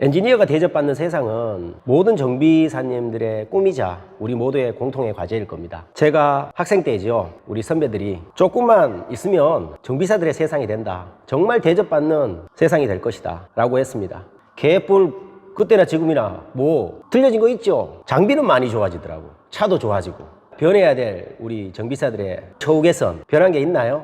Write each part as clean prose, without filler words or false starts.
엔지니어가 대접받는 세상은 모든 정비사님들의 꿈이자 우리 모두의 공통의 과제일 겁니다. 제가 학생 때지요. 우리 선배들이 조금만 있으면 정비사들의 세상이 된다. 정말 대접받는 세상이 될 것이다. 라고 했습니다. 개뿔 그때나 지금이나 뭐 틀려진 거 있죠. 장비는 많이 좋아지더라고. 차도 좋아지고. 변해야 될 우리 정비사들의 처우 개선 변한 게 있나요?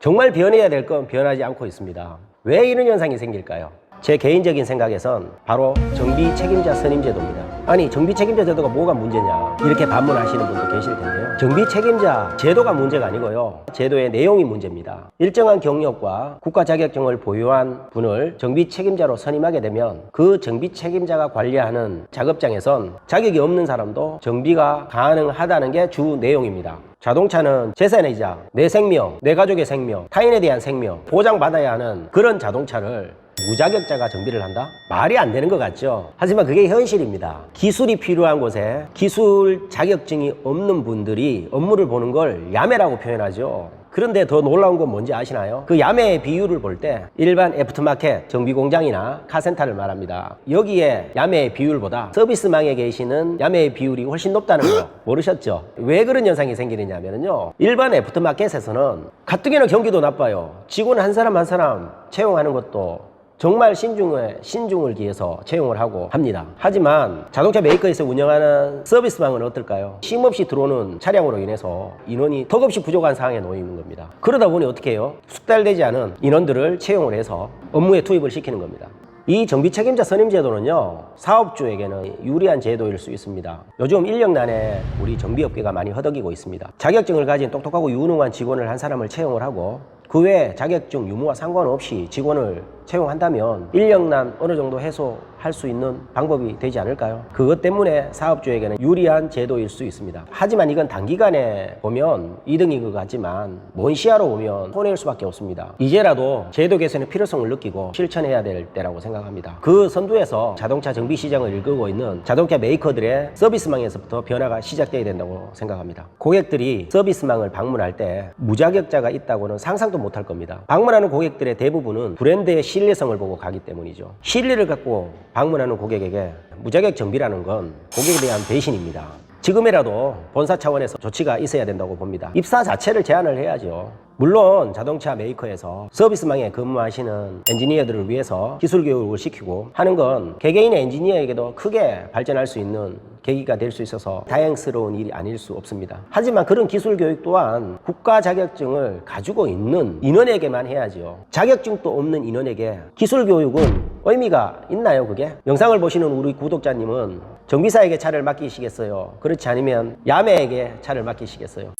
정말 변해야 될 건 변하지 않고 있습니다. 왜 이런 현상이 생길까요? 제 개인적인 생각에선 바로 정비 책임자 선임 제도입니다. 아니 정비 책임자 제도가 뭐가 문제냐 이렇게 반문하시는 분도 계실 텐데요. 정비 책임자 제도가 문제가 아니고요. 제도의 내용이 문제입니다. 일정한 경력과 국가 자격증을 보유한 분을 정비 책임자로 선임하게 되면 그 정비 책임자가 관리하는 작업장에선 자격이 없는 사람도 정비가 가능하다는 게 주 내용입니다. 자동차는 재산이자 내 생명, 내 가족의 생명, 타인에 대한 생명 보장받아야 하는 그런 자동차를 무자격자가 정비를 한다? 말이 안 되는 것 같죠? 하지만 그게 현실입니다. 기술이 필요한 곳에 기술 자격증이 없는 분들이 업무를 보는 걸 야매라고 표현하죠. 그런데 더 놀라운 건 뭔지 아시나요? 그 야매의 비율을 볼 때 일반 애프터마켓 정비공장이나 카센터를 말합니다. 여기에 야매의 비율보다 서비스망에 계시는 야매의 비율이 훨씬 높다는 거 모르셨죠? 왜 그런 현상이 생기느냐면요. 일반 애프터마켓에서는 가뜩이나 경기도 나빠요. 직원 한 사람 한 사람 채용하는 것도 정말 신중을 기해서 채용을 하고 합니다. 하지만 자동차 메이커에서 운영하는 서비스망은 어떨까요? 쉼없이 들어오는 차량으로 인해서 인원이 턱없이 부족한 상황에 놓이는 겁니다. 그러다 보니 어떻게 해요? 숙달되지 않은 인원들을 채용을 해서 업무에 투입을 시키는 겁니다. 이 정비 책임자 선임 제도는요, 사업주에게는 유리한 제도일 수 있습니다. 요즘 인력난에 우리 정비업계가 많이 허덕이고 있습니다. 자격증을 가진 똑똑하고 유능한 직원을 한 사람을 채용을 하고 그 외에 자격증 유무와 상관없이 직원을 채용한다면 인력난 어느 정도 해소할 수 있는 방법이 되지 않을까요? 그것 때문에 사업주에게는 유리한 제도일 수 있습니다. 하지만 이건 단기간에 보면 이득인 것 같지만 먼 시야로 보면 손해일 수밖에 없습니다. 이제라도 제도 개선의 필요성을 느끼고 실천해야 될 때라고 생각합니다. 그 선두에서 자동차 정비 시장을 이끌고 있는 자동차 메이커들의 서비스망에서부터 변화가 시작돼야 된다고 생각합니다. 고객들이 서비스망을 방문할 때 무자격자가 있다고는 상상도 못할 겁니다. 방문하는 고객들의 대부분은 브랜드의 신뢰성을 보고 가기 때문이죠. 신뢰를 갖고 방문하는 고객에게 무자격 정비라는 건 고객에 대한 배신입니다. 지금이라도 본사 차원에서 조치가 있어야 된다고 봅니다. 입사 자체를 제한을 해야죠. 물론 자동차 메이커에서 서비스망에 근무하시는 엔지니어들을 위해서 기술 교육을 시키고 하는 건 개개인의 엔지니어에게도 크게 발전할 수 있는 계기가 될 수 있어서 다행스러운 일이 아닐 수 없습니다. 하지만 그런 기술 교육 또한 국가 자격증을 가지고 있는 인원에게만 해야죠. 자격증도 없는 인원에게 기술 교육은 의미가 있나요, 그게? 영상을 보시는 우리 구독자님은 정비사에게 차를 맡기시겠어요? 그렇지 않으면 야매에게 차를 맡기시겠어요?